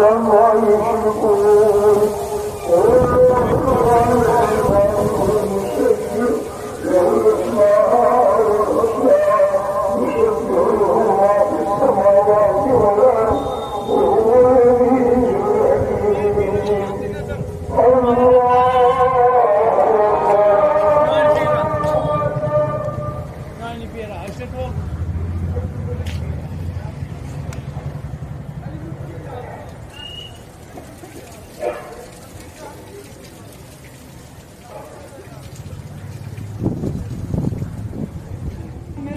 عما يشركون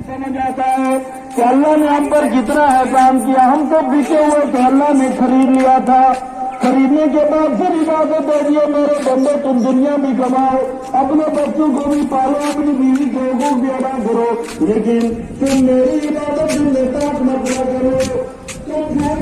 समझ आता है कि अल्लाह ने हम पर जितना एहसान किया, हम तो बिके हुए थे, अल्लाह ने खरीद लिया था। खरीदने के बाद फिर इबादत दे दिए, मेरे बंदे तुम दुनिया भी कमाओ, अपने बच्चों को भी पालो, अपनी बीवी को हकूक भी अदा करो, लेकिन तुम मेरी इबादत तुम मेरे साथ मत करो। तुम घर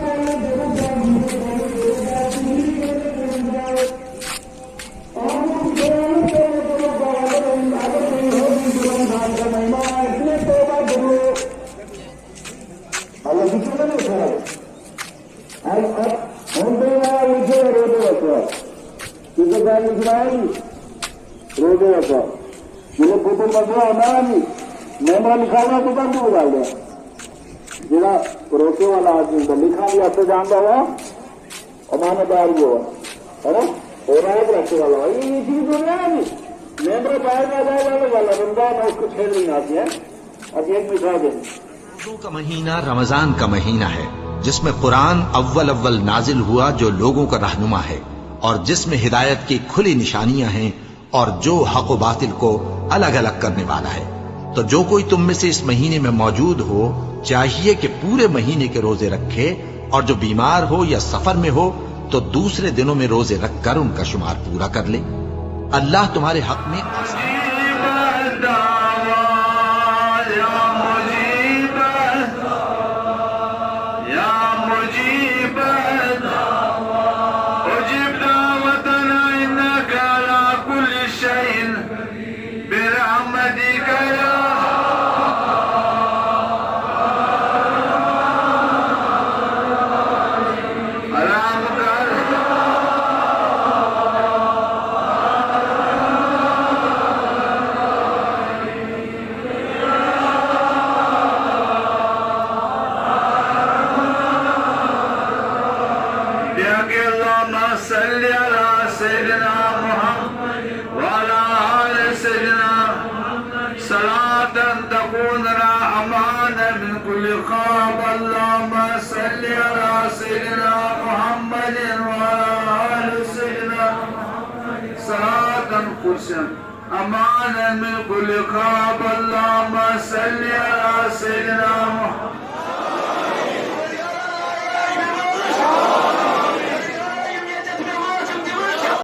वाले जरूर रोजे रखा जिले फोटो बदला होना नहीं मेमरा लिखा हुआ तो बंद हो गया जिला रोके वाला आदमी लिखा भी आपसे जानता हुआ अमानतदार भी हुआ है ना हो रहा है रखे वाला ये चीज हो गया नहीं मेमरा बाहर में जाए वाला बंदा मैं उसको छेड़ नहीं आती है। अब एक मिसाल दे का महीना रमजान का महीना है जिसमें कुरान अव्वल नाजिल हुआ जो लोगों का रहनुमा है और जिसमें हिदायत की खुली निशानियां हैं और जो हक व बातिल को अलग अलग करने वाला है। तो जो कोई तुम में से इस महीने में मौजूद हो चाहिए कि पूरे महीने के रोजे रखे और जो बीमार हो या सफर में हो तो दूसरे दिनों में रोजे रखकर उनका शुमार पूरा कर ले। अल्लाह तुम्हारे हक में अमान मिन कुल खाब अल्लाहुम्मा सल्ली अला सय्यिदिना